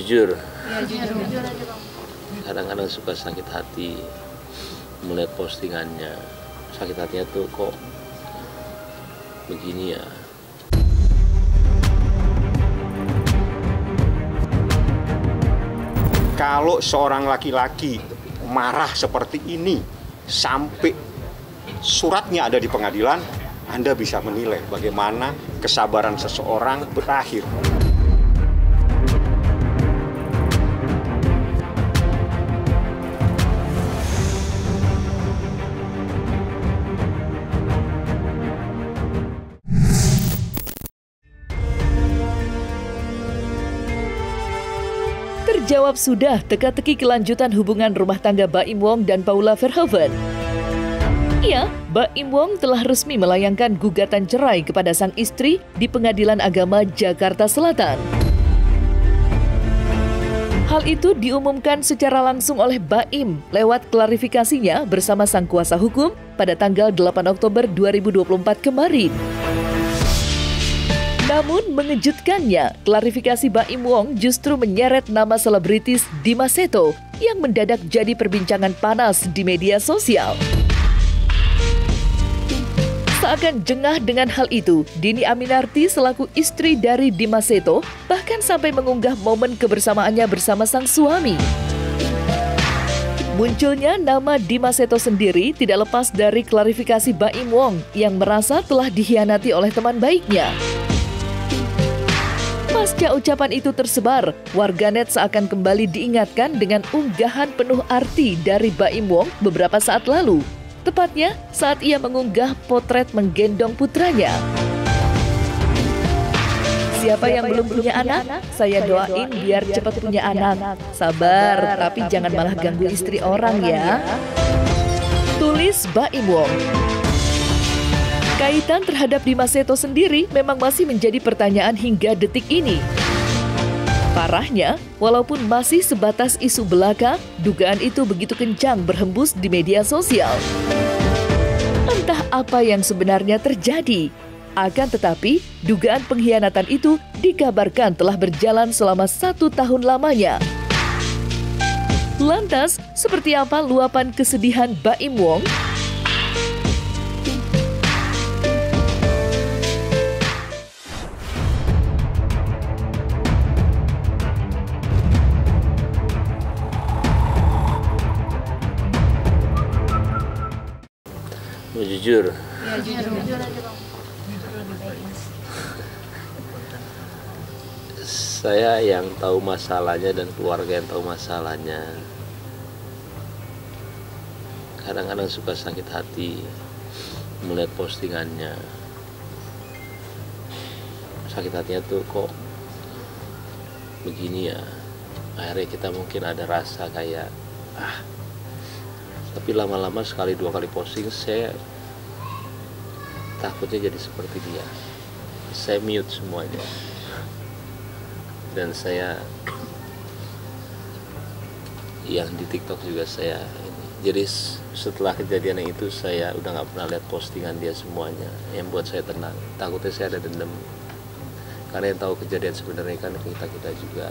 Jujur, Ya, jujur aja Bang. kadang-kadang suka sakit hati melihat postingannya. Sakit hatinya tuh kok begini ya. Kalau seorang laki-laki marah seperti ini sampai suratnya ada di pengadilan, Anda bisa menilai bagaimana kesabaran seseorang berakhir. Terjawab sudah teka-teki kelanjutan hubungan rumah tangga Baim Wong dan Paula Verhoeven. Ya, Baim Wong telah resmi melayangkan gugatan cerai kepada sang istri di Pengadilan Agama Jakarta Selatan. Hal itu diumumkan secara langsung oleh Baim lewat klarifikasinya bersama sang kuasa hukum pada tanggal 8 Oktober 2024 kemarin. Namun mengejutkannya, klarifikasi Baim Wong justru menyeret nama selebritis Dimas Seto yang mendadak jadi perbincangan panas di media sosial. Seakan jengah dengan hal itu, Dini Aminarti selaku istri dari Dimas Seto bahkan sampai mengunggah momen kebersamaannya bersama sang suami. Munculnya nama Dimas Seto sendiri tidak lepas dari klarifikasi Baim Wong yang merasa telah dikhianati oleh teman baiknya. Pasca ucapan itu tersebar, warganet seakan kembali diingatkan dengan unggahan penuh arti dari Baim Wong beberapa saat lalu. Tepatnya saat ia mengunggah potret menggendong putranya. Siapa yang belum punya anak? Saya doain biar cepat punya anak. Sabar, tapi jangan malah ganggu istri orang ya. Tulis Baim Wong. Kaitan terhadap Dimas Seto sendiri memang masih menjadi pertanyaan hingga detik ini. Parahnya, walaupun masih sebatas isu belaka, dugaan itu begitu kencang berhembus di media sosial. Entah apa yang sebenarnya terjadi. Akan tetapi, dugaan pengkhianatan itu dikabarkan telah berjalan selama 1 tahun lamanya. Lantas, seperti apa luapan kesedihan Baim Wong? Jujur, Ya, jujur aja Bang. saya yang tahu masalahnya dan keluarga yang tahu masalahnya. Kadang-kadang suka sakit hati melihat postingannya. Sakit hatinya tuh kok begini ya. Akhirnya kita mungkin ada rasa kayak tapi lama-lama sekali 2 kali posting saya takutnya jadi seperti dia. Saya mute semuanya dan saya yang di TikTok juga saya ini. Jadi setelah kejadian itu saya udah nggak pernah lihat postingan dia semuanya. Yang buat saya tenang, takutnya saya ada dendam karena yang tahu kejadian sebenarnya kan kita juga.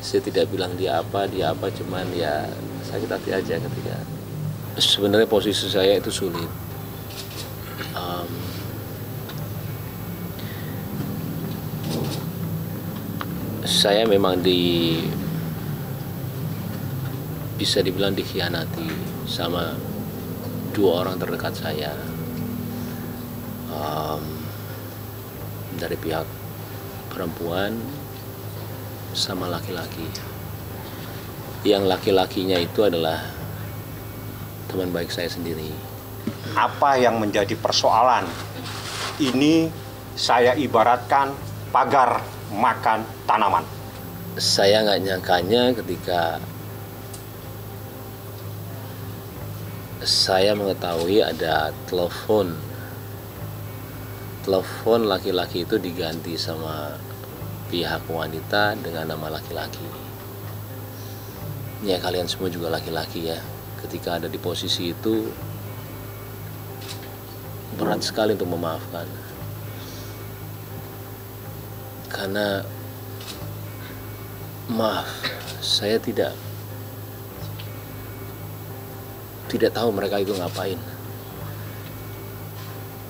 Saya tidak bilang dia apa, cuman ya sakit hati aja ketika sebenarnya posisi saya itu sulit. Saya memang bisa dibilang dikhianati sama 2 orang terdekat saya, dari pihak perempuan sama laki-laki. Yang laki-lakinya itu adalah teman baik saya sendiri. Apa yang menjadi persoalan? Ini saya ibaratkan pagar makan tanaman. Saya nggak nyangkanya ketika saya mengetahui ada telepon laki-laki itu diganti sama pihak wanita dengan nama laki-laki. Ya kalian semua juga laki-laki ya. Ketika ada di posisi itu berat sekali untuk memaafkan. Karena Maaf, saya tidak tahu mereka itu ngapain.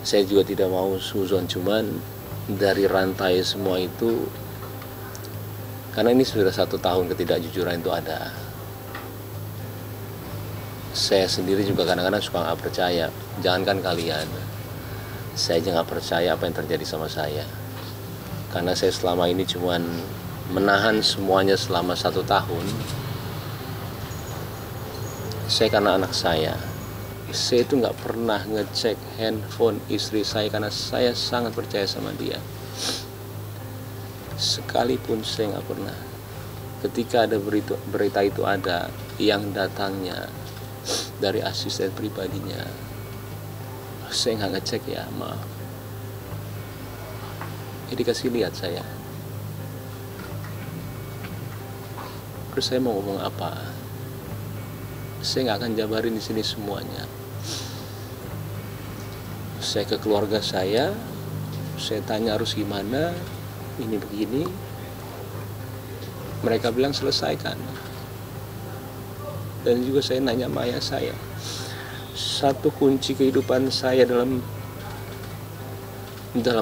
Saya juga tidak mau suzon, cuman dari rantai semua itu, karena ini sudah 1 tahun ketidakjujuran itu ada. Saya sendiri juga kadang-kadang suka nggak percaya. Jangankan kalian, saya aja nggak percaya apa yang terjadi sama saya. Karena saya selama ini cuman menahan semuanya selama 1 tahun. Saya karena anak saya itu nggak pernah ngecek handphone istri saya karena saya sangat percaya sama dia. Sekalipun saya nggak pernah. Ketika ada berita itu ada yang datangnya dari asisten pribadinya, saya nggak ngecek ya, maaf. Ini dikasih lihat saya. Terus saya mau ngomong apa? Saya nggak akan jabarin di sini semuanya. Saya ke keluarga saya tanya harus gimana, ini begini. Mereka bilang selesaikan. Dan juga saya nanya sama ayah saya. Satu kunci kehidupan saya dalam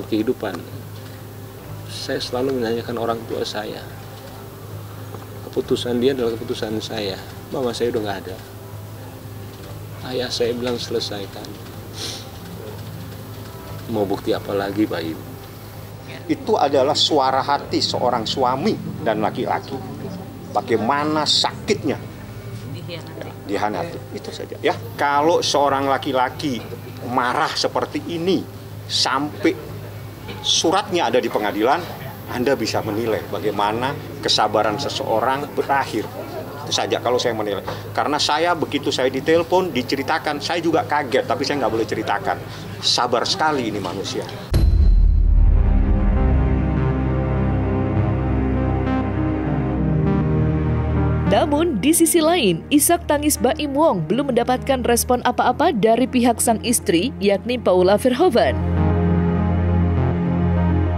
kehidupan, saya selalu menanyakan orang tua saya. Keputusan dia adalah keputusan saya. Mama saya udah nggak ada. Ayah saya bilang selesaikan. Mau bukti apa lagi, Pak Ibu? Itu adalah suara hati seorang suami dan laki-laki. Bagaimana sakitnya dihianati. Itu saja ya. Kalau seorang laki-laki marah seperti ini sampai suratnya ada di pengadilan, Anda bisa menilai bagaimana kesabaran seseorang berakhir. Itu saja kalau saya menilai. Karena saya begitu saya ditelepon, diceritakan, saya juga kaget, tapi saya nggak boleh ceritakan. Sabar sekali ini manusia. Namun, di sisi lain, isak tangis Baim Wong belum mendapatkan respon apa-apa dari pihak sang istri, yakni Paula Verhoeven.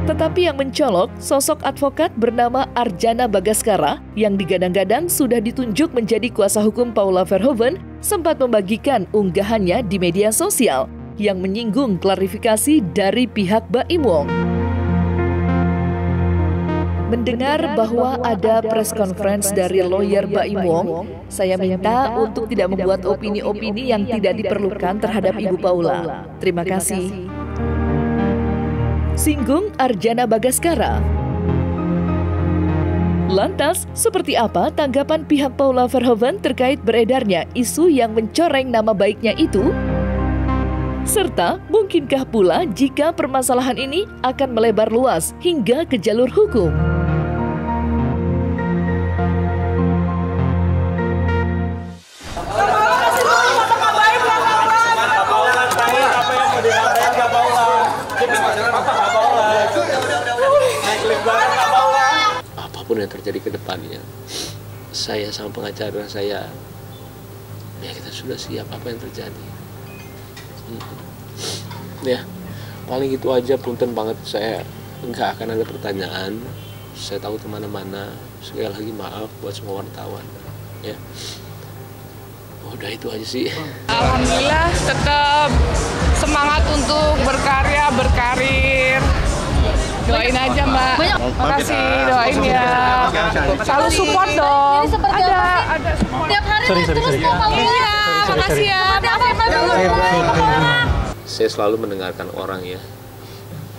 Tetapi yang mencolok, sosok advokat bernama Arjana Bagaskara yang digadang-gadang sudah ditunjuk menjadi kuasa hukum Paula Verhoeven sempat membagikan unggahannya di media sosial yang menyinggung klarifikasi dari pihak Baim Wong. Mendengar bahwa ada press conference dari lawyer Baim Wong, saya minta untuk tidak membuat opini-opini yang tidak diperlukan terhadap Ibu Paula. Terima kasih. Singgung Arjana Bagaskara. Lantas, seperti apa tanggapan pihak Paula Verhoeven terkait beredarnya isu yang mencoreng nama baiknya itu? Serta, mungkinkah pula jika permasalahan ini akan melebar luas hingga ke jalur hukum? Apapun yang terjadi ke depannya, saya sama pengacara saya, ya kita sudah siap apa yang terjadi. Ya, paling itu aja, punten banget, saya nggak akan ada pertanyaan. Saya tahu kemana-mana. Sekali lagi maaf buat semua wartawan. Ya, udah itu aja sih. Alhamdulillah tetap semangat untuk berkarya, berkarir. Doain aja Mbak. Makasih, doain ya. Selalu support dong. Ada support. Tiap hari terus mau kamu. Iya, makasih ya. Saya selalu mendengarkan orang ya.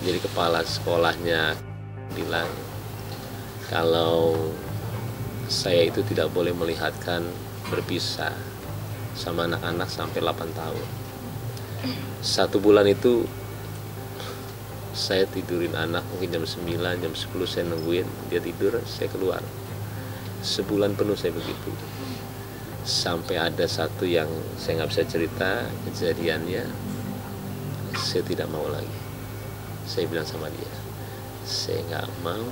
Jadi kepala sekolahnya bilang kalau saya itu tidak boleh melihatkan berpisah sama anak-anak sampai 8 tahun. 1 bulan itu saya tidurin anak mungkin jam 9, jam 10 saya nungguin dia tidur, saya keluar. Sebulan penuh saya begitu. Sampai ada satu yang saya nggak bisa cerita kejadiannya, saya tidak mau lagi. Saya bilang sama dia, saya nggak mau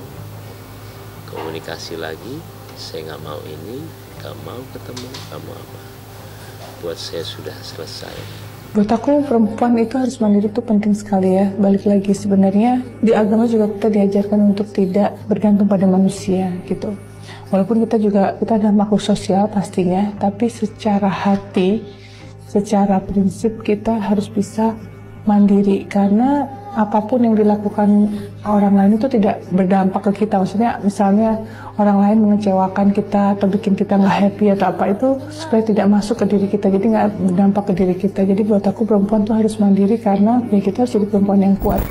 komunikasi lagi, saya nggak mau ini, nggak mau ketemu, nggak mau apa. Buat saya sudah selesai. Buat aku perempuan itu harus mandiri itu penting sekali ya. Balik lagi sebenarnya di agama juga kita diajarkan untuk tidak bergantung pada manusia gitu. Walaupun kita adalah makhluk sosial pastinya, tapi secara hati, secara prinsip kita harus bisa mandiri, karena apapun yang dilakukan orang lain itu tidak berdampak ke kita. Maksudnya misalnya orang lain mengecewakan kita atau bikin kita nggak happy atau apa, itu supaya tidak masuk ke diri kita, jadi nggak berdampak ke diri kita. Jadi buat aku perempuan tuh harus mandiri, karena ya kita harus jadi perempuan yang kuat.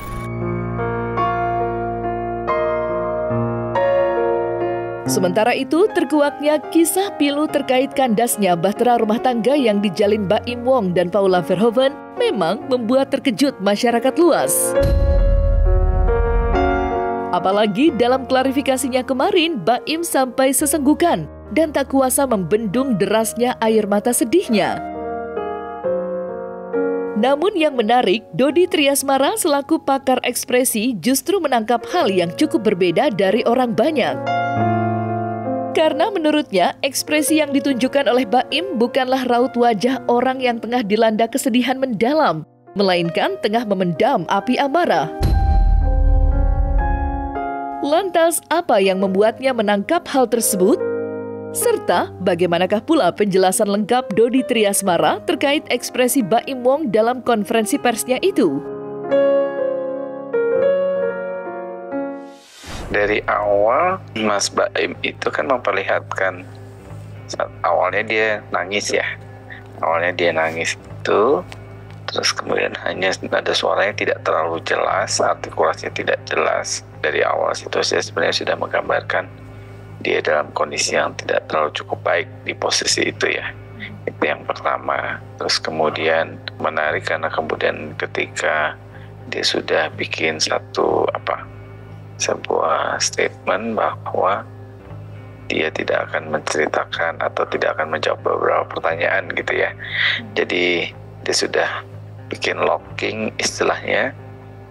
Sementara itu, terkuaknya kisah pilu terkait kandasnya bahtera rumah tangga yang dijalin Baim Wong dan Paula Verhoeven memang membuat terkejut masyarakat luas. Apalagi dalam klarifikasinya kemarin, Baim sampai sesenggukan dan tak kuasa membendung derasnya air mata sedihnya. Namun yang menarik, Dodi Triasmara selaku pakar ekspresi justru menangkap hal yang cukup berbeda dari orang banyak. Karena menurutnya, ekspresi yang ditunjukkan oleh Baim bukanlah raut wajah orang yang tengah dilanda kesedihan mendalam, melainkan tengah memendam api amarah. Lantas, apa yang membuatnya menangkap hal tersebut? Serta, bagaimanakah pula penjelasan lengkap Dodi Triasmara terkait ekspresi Baim Wong dalam konferensi persnya itu? Dari awal Mas Baim itu kan memperlihatkan saat awalnya dia nangis ya. Awalnya dia nangis itu, terus kemudian hanya ada suaranya tidak terlalu jelas, artikulasinya tidak jelas. Dari awal situasi sebenarnya sudah menggambarkan dia dalam kondisi yang tidak terlalu cukup baik di posisi itu ya. Itu yang pertama. Terus kemudian menarik karena kemudian ketika dia sudah bikin sebuah statement bahwa dia tidak akan menceritakan atau tidak akan menjawab beberapa pertanyaan gitu ya. Jadi dia sudah bikin locking istilahnya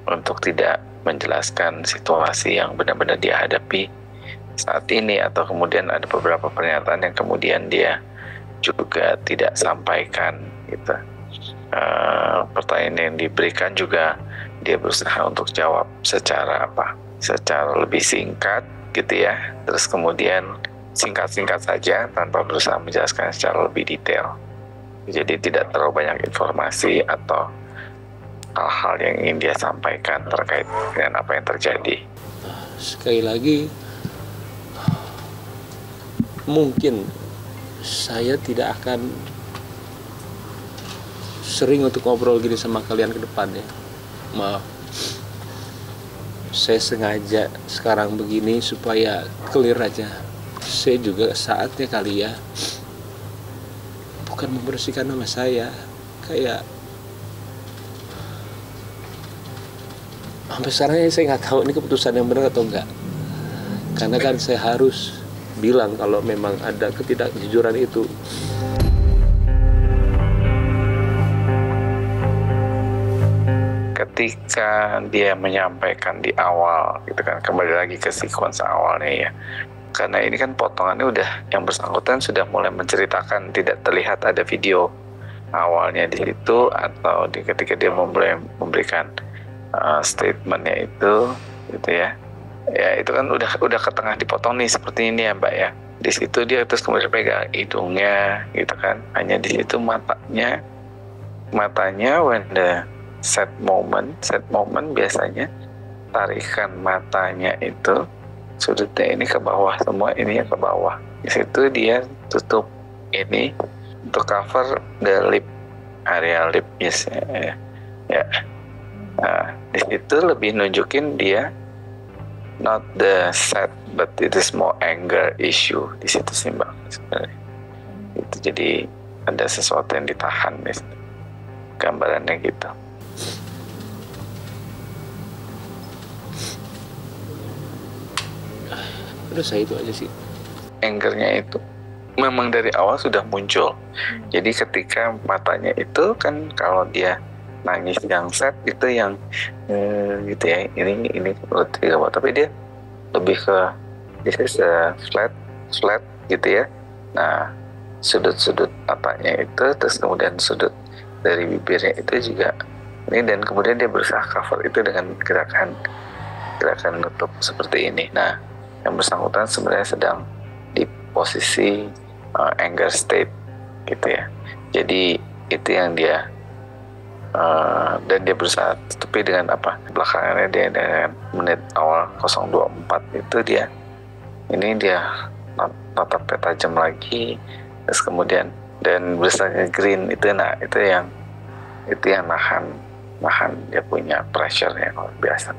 untuk tidak menjelaskan situasi yang benar-benar dia hadapi saat ini, atau kemudian ada beberapa pernyataan yang kemudian dia juga tidak sampaikan gitu. Pertanyaan yang diberikan juga dia berusaha untuk jawab secara lebih singkat gitu ya, terus kemudian singkat-singkat saja tanpa berusaha menjelaskan secara lebih detail. Jadi tidak terlalu banyak informasi atau hal-hal yang ingin dia sampaikan terkait dengan apa yang terjadi. Sekali lagi, mungkin saya tidak akan sering untuk ngobrol gini sama kalian ke depan ya. Maaf, saya sengaja sekarang begini supaya clear aja. Saya juga saatnya kali ya, bukan membersihkan nama saya, kayak sampai sekarang saya nggak tahu ini keputusan yang benar atau enggak. Karena kan saya harus bilang kalau memang ada ketidakjujuran itu. Ketika dia menyampaikan di awal gitu kan, kembali lagi ke sequence awalnya ya, karena ini kan potongannya udah yang bersangkutan sudah mulai menceritakan, tidak terlihat ada video awalnya di situ atau ketika dia memberikan statementnya itu gitu ya. Ya itu kan udah ke tengah dipotong nih seperti ini ya Mbak ya. Di situ dia terus kemudian pegang hidungnya gitu kan, hanya di situ matanya when the set moment biasanya tarikan matanya itu sudutnya ini ke bawah semua, ini ke bawah. Di situ dia tutup ini untuk cover the lip, area lip ya. Nah, di situ lebih nunjukin dia not the sad but it is more anger issue di situ sih Mbak sebenarnya. Itu jadi ada sesuatu yang ditahan di situ. Gambarannya gitu. Udah saya itu aja sih. Angernya itu memang dari awal sudah muncul. Jadi ketika matanya itu kan kalau dia nangis yang sad itu yang gitu ya, ini tapi dia lebih ke this is flat gitu ya. Nah sudut-sudut matanya itu, terus kemudian sudut dari bibirnya itu juga ini, dan kemudian dia berusaha cover itu dengan gerakan nutup seperti ini. Nah yang bersangkutan sebenarnya sedang posisi anger state gitu ya. Jadi itu yang dia dan dia berusaha tutupi dengan apa? Belakangannya dia dengan menit awal 024 itu dia natapnya tajam lagi, terus kemudian dan berusaha green itu yang nahan dia punya pressure yang luar biasa.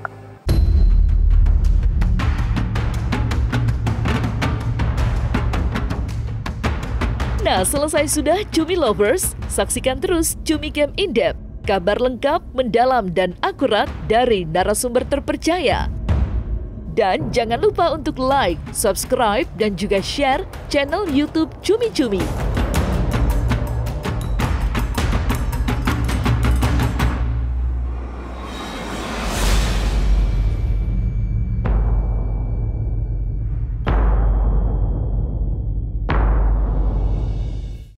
Nah, selesai sudah Cumi Lovers, saksikan terus Cumi Camp In-Depth, kabar lengkap, mendalam, dan akurat dari narasumber terpercaya. Dan jangan lupa untuk like, subscribe, dan juga share channel YouTube Cumi Cumi.